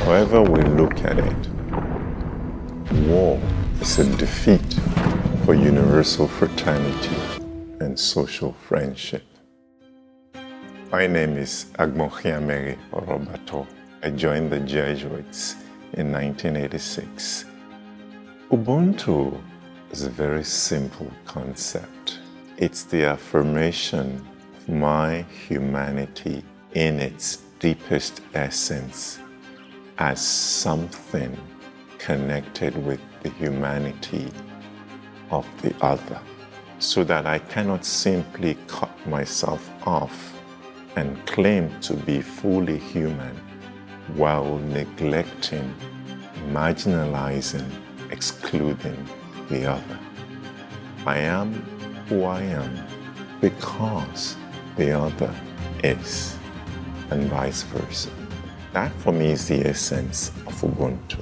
However we look at it, war is a defeat for universal fraternity and social friendship. My name is Agmochiameri Orobator. I joined the Jesuits in 1986. Ubuntu is a very simple concept. It's the affirmation of my humanity in its deepest essence as something connected with the humanity of the other, so that I cannot simply cut myself off and claim to be fully human while neglecting, marginalizing, excluding the other. I am who I am because the other is, and vice versa. That for me is the essence of Ubuntu.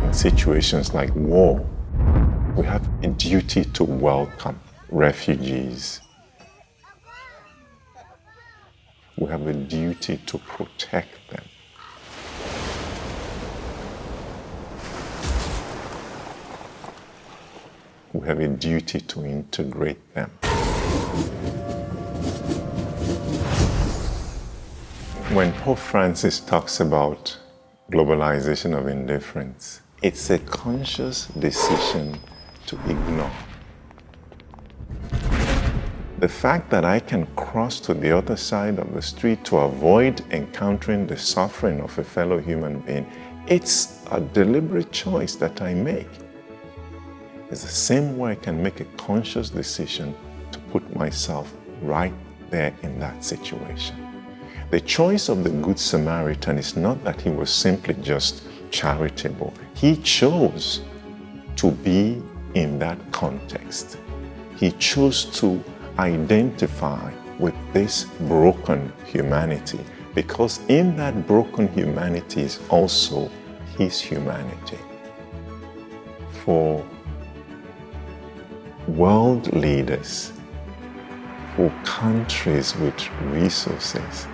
In situations like war, we have a duty to welcome refugees. We have a duty to protect them. We have a duty to integrate them. When Pope Francis talks about globalization of indifference, it's a conscious decision to ignore. The fact that I can cross to the other side of the street to avoid encountering the suffering of a fellow human being, it's a deliberate choice that I make. It's the same way I can make a conscious decision to put myself right there in that situation. The choice of the Good Samaritan is not that he was simply just charitable. He chose to be in that context. He chose to identify with this broken humanity, because in that broken humanity is also his humanity. For world leaders, for countries with resources,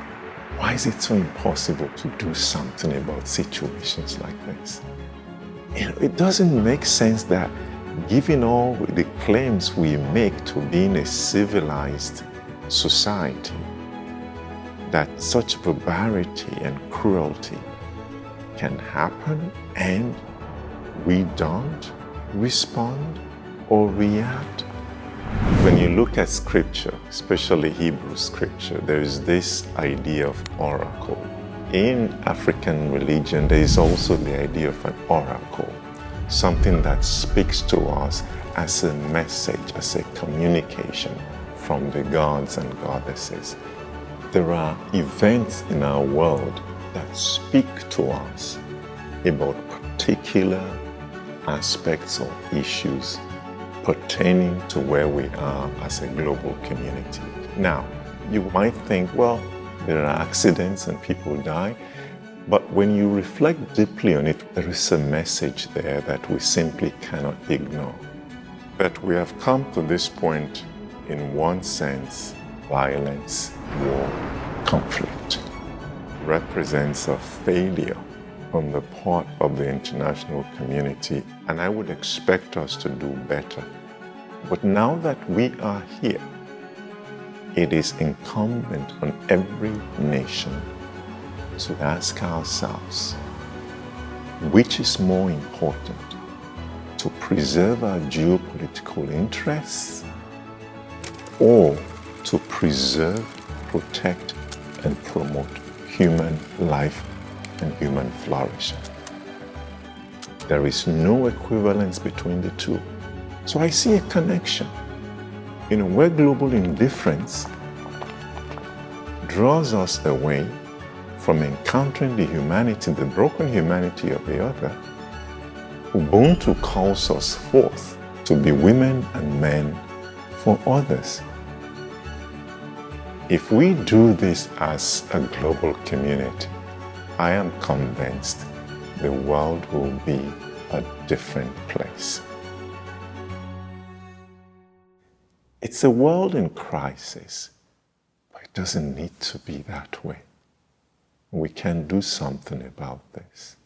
why is it so impossible to do something about situations like this? It doesn't make sense that, given all the claims we make to being a civilized society, that such barbarity and cruelty can happen and we don't respond or react. When you look at scripture, especially Hebrew scripture, there is this idea of oracle. In African religion, there is also the idea of an oracle, something that speaks to us as a message, as a communication from the gods and goddesses. There are events in our world that speak to us about particular aspects or issues pertaining to where we are as a global community. Now, you might think, well, there are accidents and people die, but when you reflect deeply on it, there is a message there that we simply cannot ignore. That we have come to this point, in one sense, violence, war, conflict, represents a failure on the part of the international community, and I would expect us to do better. But now that we are here, it is incumbent on every nation to ask ourselves, which is more important, to preserve our geopolitical interests or to preserve, protect, and promote human life and human flourishing? There is no equivalence between the two. So I see a connection. Where global indifference draws us away from encountering the humanity, the broken humanity of the other, Ubuntu calls us forth to be women and men for others. If we do this as a global community, I am convinced the world will be a different place. It's a world in crisis, but it doesn't need to be that way. We can do something about this.